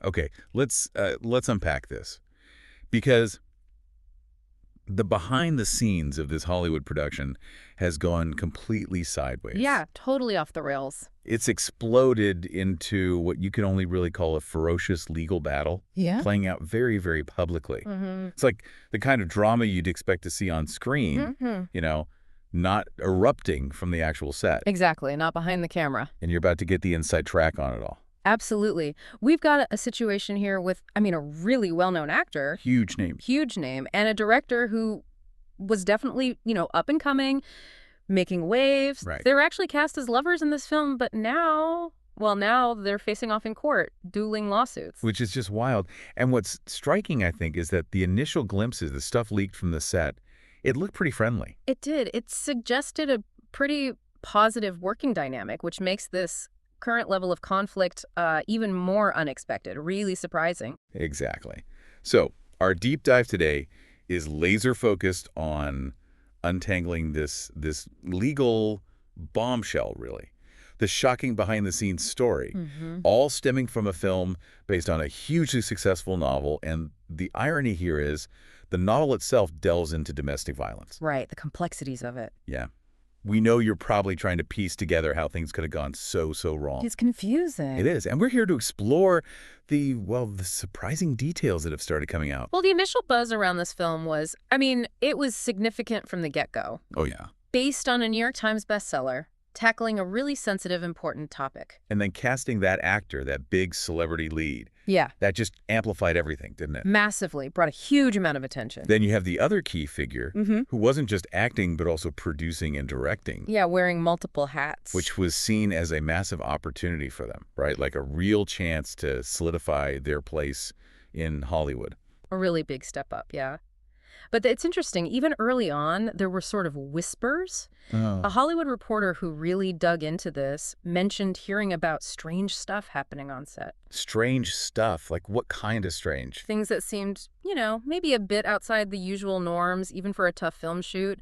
Okay, let's unpack this, because the behind the scenes of this Hollywood production has gone completely sideways. Yeah, totally off the rails. It's exploded into what you can only really call a ferocious legal battle, Yeah? playing out very, very publicly. Mm-hmm. It's like the kind of drama you'd expect to see on screen, Mm-hmm. you know, not erupting from the actual set. Exactly, not behind the camera. And you're about to get the inside track on it all. Absolutely. We've got a situation here with, a really well-known actor, Huge name. huge name, and a director who was definitely, up and coming, making waves. Right. They were actually cast as lovers in this film, but now they're facing off in court, dueling lawsuits. Which is just wild. And what's striking, I think, is that the initial glimpses, the stuff leaked from the set, it looked pretty friendly. It did. It suggested a pretty positive working dynamic, which makes this current level of conflict even more unexpected, really surprising. Exactly. So our deep dive today is laser focused on untangling this legal bombshell, really. The shocking behind-the-scenes story, all stemming from a film based on a hugely successful novel. And the irony here is the novel itself delves into domestic violence. Right, the complexities of it. Yeah. We know you're probably trying to piece together how things could have gone so wrong. It's confusing. It is. And we're here to explore the surprising details that have started coming out. Well, the initial buzz around this film was, it was significant from the get-go. Oh, yeah. Based on a New York Times bestseller, tackling a really sensitive, important topic. And then casting that actor, that big celebrity lead. Yeah. That just amplified everything, didn't it? Massively. Brought a huge amount of attention. Then you have the other key figure who wasn't just acting but also producing and directing. Yeah, wearing multiple hats. Which was seen as a massive opportunity for them, right? Like a real chance to solidify their place in Hollywood. A really big step up, yeah. But it's interesting, even early on, there were sort of whispers. A Hollywood reporter who really dug into this mentioned hearing about strange stuff happening on set. Strange stuff? Like what kind of strange? Things that seemed, maybe a bit outside the usual norms, even for a tough film shoot.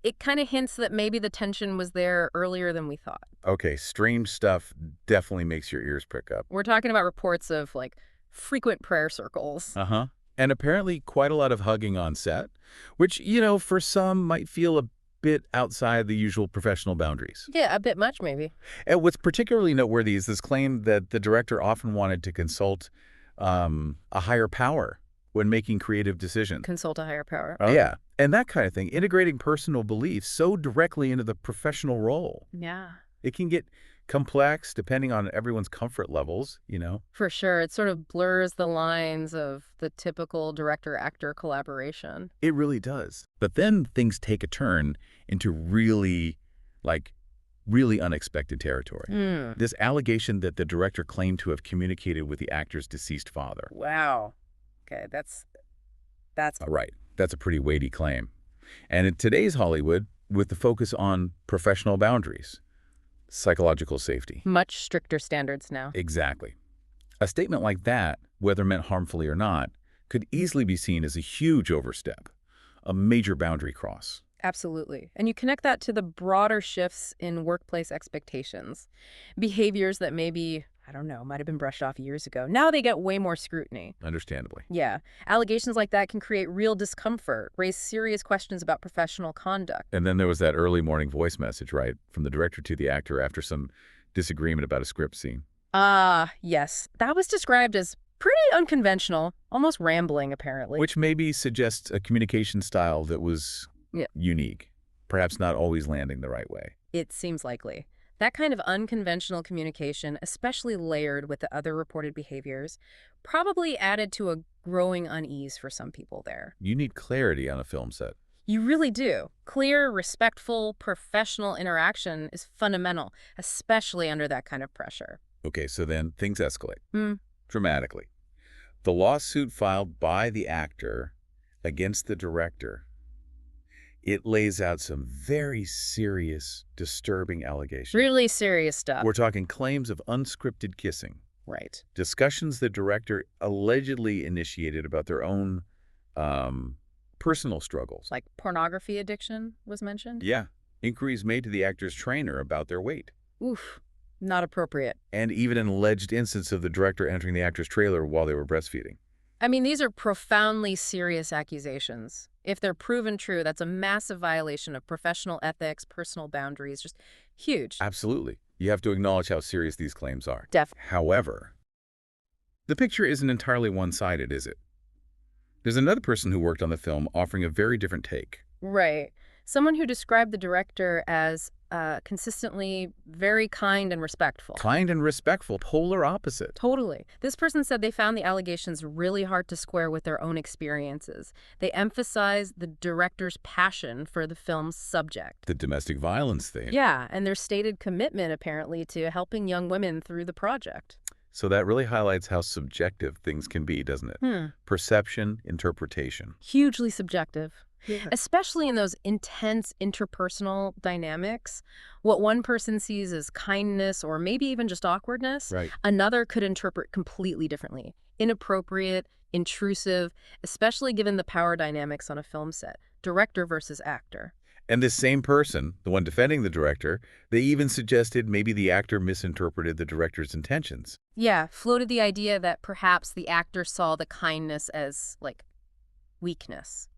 It kind of hints that maybe the tension was there earlier than we thought. Okay, strange stuff definitely makes your ears prick up. We're talking about reports of, frequent prayer circles. Uh-huh. And apparently quite a lot of hugging on set, which, for some might feel a bit outside the usual professional boundaries. Yeah, a bit much, maybe. And what's particularly noteworthy is this claim that the director often wanted to consult a higher power when making creative decisions. Consult a higher power. Oh. Yeah, and that kind of thing, integrating personal beliefs so directly into the professional role. Yeah. It can get complex depending on everyone's comfort levels, For sure. It sort of blurs the lines of the typical director-actor collaboration. It really does. But then things take a turn into really unexpected territory. This allegation that the director claimed to have communicated with the actor's deceased father. Wow. Okay, that's Right. That's a pretty weighty claim. And in today's Hollywood, with the focus on professional boundaries, psychological safety. much stricter standards now. Exactly. A statement like that, whether meant harmfully or not, could easily be seen as a huge overstep, a major boundary cross. Absolutely. And you connect that to the broader shifts in workplace expectations. Behaviors that maybe, might have been brushed off years ago. Now they get way more scrutiny. Understandably. Yeah. Allegations like that can create real discomfort, raise serious questions about professional conduct. And then there was that early morning voice message, right, from the director to the actor after some disagreement about a script scene. Yes. That was described as pretty unconventional, almost rambling, apparently. Which maybe suggests a communication style that was unique, perhaps not always landing the right way. It seems likely. That kind of unconventional communication, especially layered with the other reported behaviors, probably added to a growing unease for some people there. You need clarity on a film set. You really do. Clear, respectful, professional interaction is fundamental, especially under that kind of pressure. Okay, so then things escalate dramatically. The lawsuit filed by the actor against the director, it lays out some very serious, disturbing allegations. Really serious stuff. We're talking claims of unscripted kissing. Right. Discussions the director allegedly initiated about their own personal struggles. Like pornography addiction was mentioned? Yeah. Inquiries made to the actor's trainer about their weight. Oof. Not appropriate. And even an alleged instance of the director entering the actor's trailer while they were breastfeeding. I mean, these are profoundly serious accusations. If they're proven true, that's a massive violation of professional ethics, personal boundaries, just huge. Absolutely. You have to acknowledge how serious these claims are. Def. However, the picture isn't entirely one-sided, is it? There's another person who worked on the film offering a very different take. Right. Someone who described the director as consistently very kind and respectful. Kind and respectful, polar opposite. Totally. This person said they found the allegations really hard to square with their own experiences. They emphasized the director's passion for the film's subject. The domestic violence thing. Yeah, and their stated commitment, apparently, to helping young women through the project. So that really highlights how subjective things can be, doesn't it? Perception, interpretation. Hugely subjective. Yeah. Especially in those intense interpersonal dynamics. What one person sees as kindness or maybe even just awkwardness, Right. another could interpret completely differently. Inappropriate, intrusive, especially given the power dynamics on a film set. Director versus actor. And this same person, the one defending the director, they even suggested maybe the actor misinterpreted the director's intentions. Yeah, floated the idea that perhaps the actor saw the kindness as, like, weakness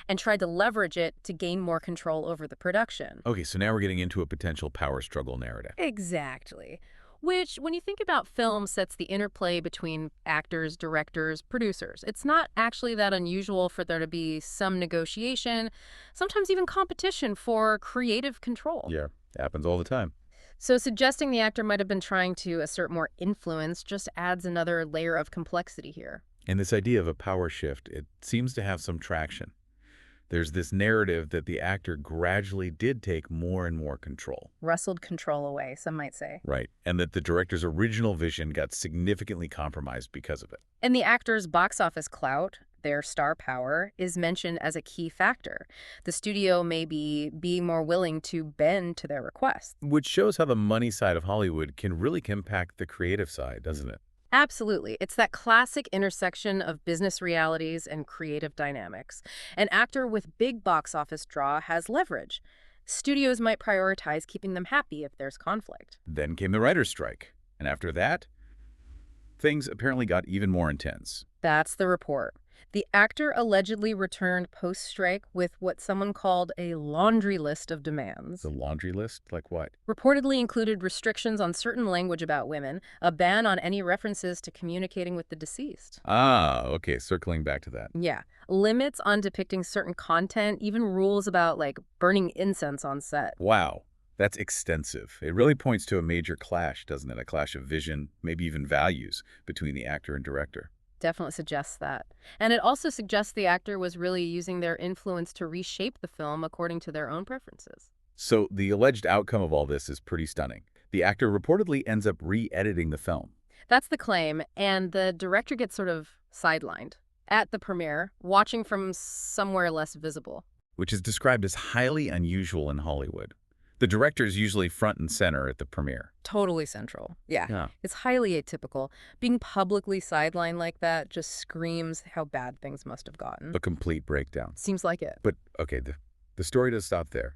and tried to leverage it to gain more control over the production. Okay, so now we're getting into a potential power struggle narrative. Exactly. Which, when you think about film, sets the interplay between actors, directors, producers. It's not actually that unusual for there to be some negotiation, sometimes even competition for creative control. Yeah, happens all the time. So suggesting the actor might have been trying to assert more influence just adds another layer of complexity here. And this idea of a power shift, it seems to have some traction. There's this narrative that the actor gradually did take more and more control. Wrestled control away, some might say. Right. And that the director's original vision got significantly compromised because of it. And the actor's box office clout, their star power, is mentioned as a key factor. The studio may be more willing to bend to their requests. Which shows how the money side of Hollywood can really impact the creative side, doesn't it? Absolutely. It's that classic intersection of business realities and creative dynamics. An actor with big box office draw has leverage. Studios might prioritize keeping them happy if there's conflict. Then came the writer's strike. And after that, things apparently got even more intense. That's the report. The actor allegedly returned post-strike with what someone called a laundry list of demands. The laundry list? Like what? Reportedly included restrictions on certain language about women, a ban on any references to communicating with the deceased. Ah, okay, circling back to that. Yeah. Limits on depicting certain content, even rules about, like, burning incense on set. Wow, that's extensive. It really points to a major clash, doesn't it? A clash of vision, maybe even values, between the actor and director. Definitely suggests that. And it also suggests the actor was really using their influence to reshape the film according to their own preferences. So the alleged outcome of all this is pretty stunning. The actor reportedly ends up re-editing the film. That's the claim, and the director gets sort of sidelined at the premiere, watching from somewhere less visible. Which is described as highly unusual in Hollywood. The director is usually front and center at the premiere. Totally central. Yeah. Yeah. It's highly atypical. Being publicly sidelined like that just screams how bad things must have gotten. A complete breakdown. Seems like it. But, okay, the story does stop there.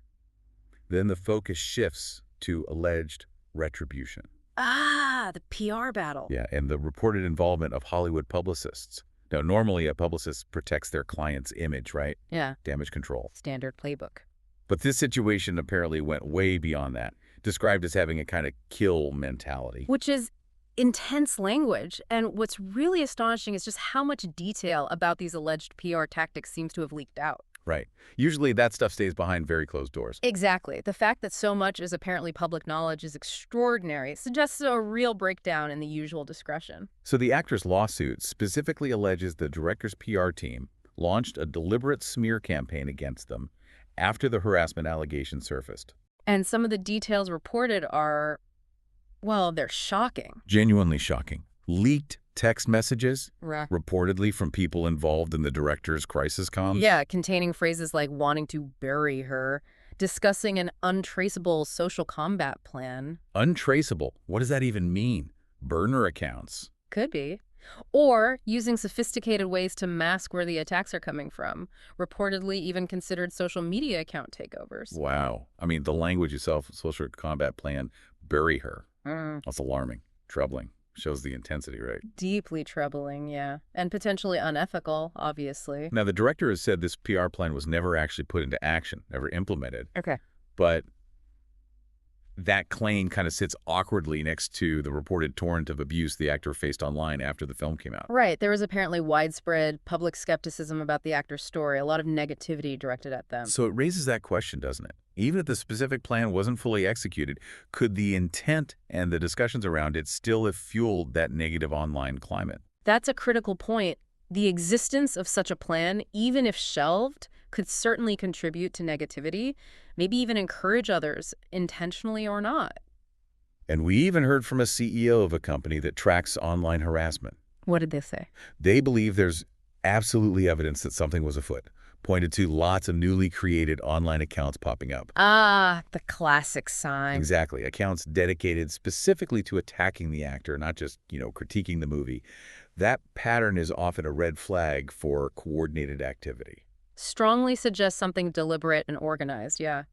Then the focus shifts to alleged retribution. Ah, the PR battle. Yeah, and the reported involvement of Hollywood publicists. Now, normally a publicist protects their client's image, right? Yeah. Damage control. Standard playbook. But this situation apparently went way beyond that, described as having a kind of kill mentality. Which is intense language. And what's really astonishing is just how much detail about these alleged PR tactics seems to have leaked out. Right. Usually that stuff stays behind very closed doors. Exactly. The fact that so much is apparently public knowledge is extraordinary. It suggests a real breakdown in the usual discretion. So the actor's lawsuit specifically alleges the director's PR team launched a deliberate smear campaign against them after the harassment allegations surfaced. And some of the details reported are, well, they're shocking. Genuinely shocking. Leaked text messages, Right. reportedly from people involved in the director's crisis comms. Yeah, containing phrases like wanting to bury her, discussing an untraceable social combat plan. Untraceable. What does that even mean? Burner accounts. Could be. Or using sophisticated ways to mask where the attacks are coming from. Reportedly even considered social media account takeovers. Wow. I mean, the language itself, social combat plan, bury her. Mm. That's alarming, troubling. Shows the intensity, right? Deeply troubling, yeah. And potentially unethical, obviously. Now, the director has said this PR plan was never actually put into action, never implemented. Okay. But that claim kind of sits awkwardly next to the reported torrent of abuse the actor faced online after the film came out. Right. There was apparently widespread public skepticism about the actor's story, a lot of negativity directed at them. So it raises that question, doesn't it? Even if the specific plan wasn't fully executed, could the intent and the discussions around it still have fueled that negative online climate? That's a critical point. The existence of such a plan, even if shelved, could certainly contribute to negativity, maybe even encourage others, intentionally or not. And we even heard from a CEO of a company that tracks online harassment. What did they say? They believe there's absolutely evidence that something was afoot, pointed to lots of newly created online accounts popping up. Ah, the classic sign. Exactly. Accounts dedicated specifically to attacking the actor, not just, critiquing the movie. That pattern is often a red flag for coordinated activity. Strongly suggests something deliberate and organized, yeah.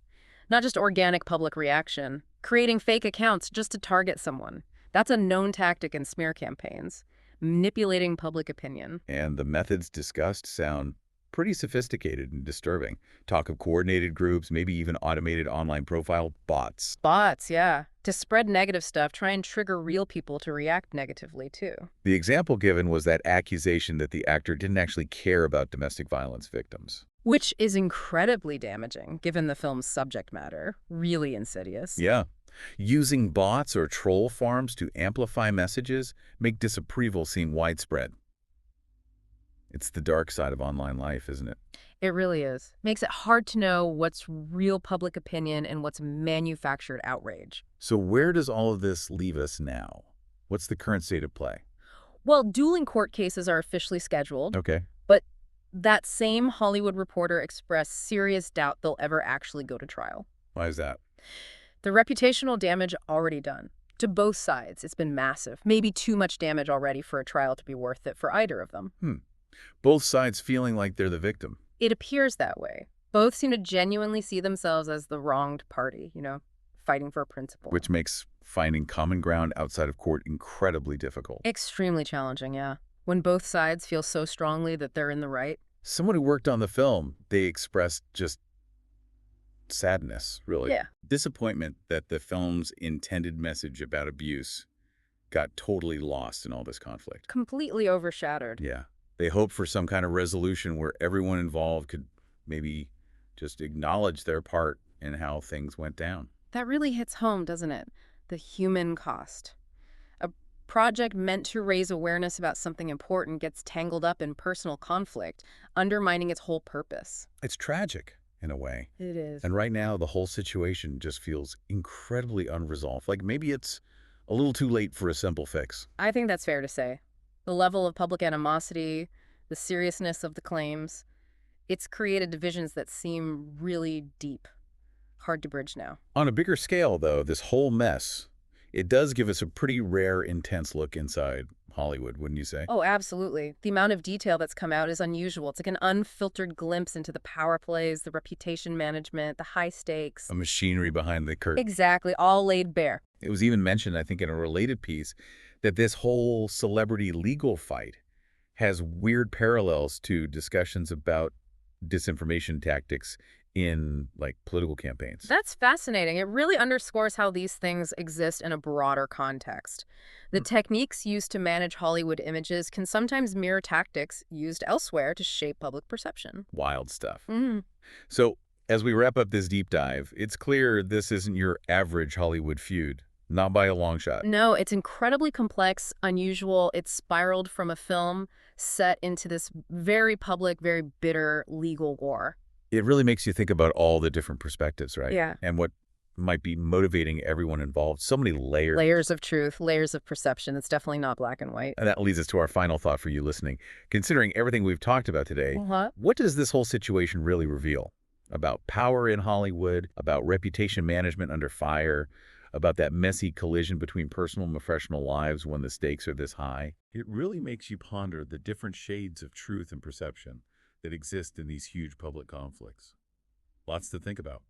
Not just organic public reaction. Creating fake accounts just to target someone. That's a known tactic in smear campaigns. Manipulating public opinion. And the methods discussed sound pretty sophisticated and disturbing. Talk of coordinated groups, maybe even automated online profile bots. Bots, yeah. To spread negative stuff, try and trigger real people to react negatively, too. The example given was that accusation that the actor didn't actually care about domestic violence victims. Which is incredibly damaging, given the film's subject matter. Really insidious. Yeah. Using bots or troll farms to amplify messages make disapproval seem widespread. It's the dark side of online life, isn't it? It really is. Makes it hard to know what's real public opinion and what's manufactured outrage. So where does all of this leave us now? What's the current state of play? Well, dueling court cases are officially scheduled, Okay. but that same Hollywood reporter expressed serious doubt they'll ever actually go to trial. Why is that? The reputational damage already done. To both sides, it's been massive. Maybe too much damage already for a trial to be worth it for either of them. Both sides feeling like they're the victim. It appears that way. Both seem to genuinely see themselves as the wronged party, fighting for a principle. Which makes finding common ground outside of court incredibly difficult. Extremely challenging, yeah. When both sides feel so strongly that they're in the right. Someone who worked on the film, they expressed just sadness, really. Yeah. Disappointment that the film's intended message about abuse got totally lost in all this conflict. Completely overshadowed. Yeah. They hoped for some kind of resolution where everyone involved could maybe just acknowledge their part in how things went down. That really hits home, doesn't it? The human cost. A project meant to raise awareness about something important gets tangled up in personal conflict, undermining its whole purpose. It's tragic, in a way. It is. And right now, the whole situation just feels incredibly unresolved. Like maybe it's a little too late for a simple fix. I think that's fair to say. The level of public animosity, the seriousness of the claims, it's created divisions that seem really deep. Hard to bridge now. On a bigger scale, though, this whole mess, it does give us a pretty rare, intense look inside Hollywood, wouldn't you say? Oh, absolutely. The amount of detail that's come out is unusual. It's like an unfiltered glimpse into the power plays, the reputation management, the high stakes. A machinery behind the curtain. Exactly, all laid bare. It was even mentioned, I think, in a related piece, that this whole celebrity legal fight has weird parallels to discussions about disinformation tactics in, political campaigns. That's fascinating. It really underscores how these things exist in a broader context. The techniques used to manage Hollywood images can sometimes mirror tactics used elsewhere to shape public perception. Wild stuff. Mm. So, as we wrap up this deep dive, it's clear this isn't your average Hollywood feud. Not by a long shot. No, it's incredibly complex, unusual. It's spiraled from a film set into this very public, very bitter legal war. It really makes you think about all the different perspectives, right? Yeah. And what might be motivating everyone involved. So many layers. Layers of truth, layers of perception. It's definitely not black and white. And that leads us to our final thought for you listening. Considering everything we've talked about today, what does this whole situation really reveal? About power in Hollywood, about reputation management under fire, about that messy collision between personal and professional lives when the stakes are this high. It really makes you ponder the different shades of truth and perception that exist in these huge public conflicts. Lots to think about.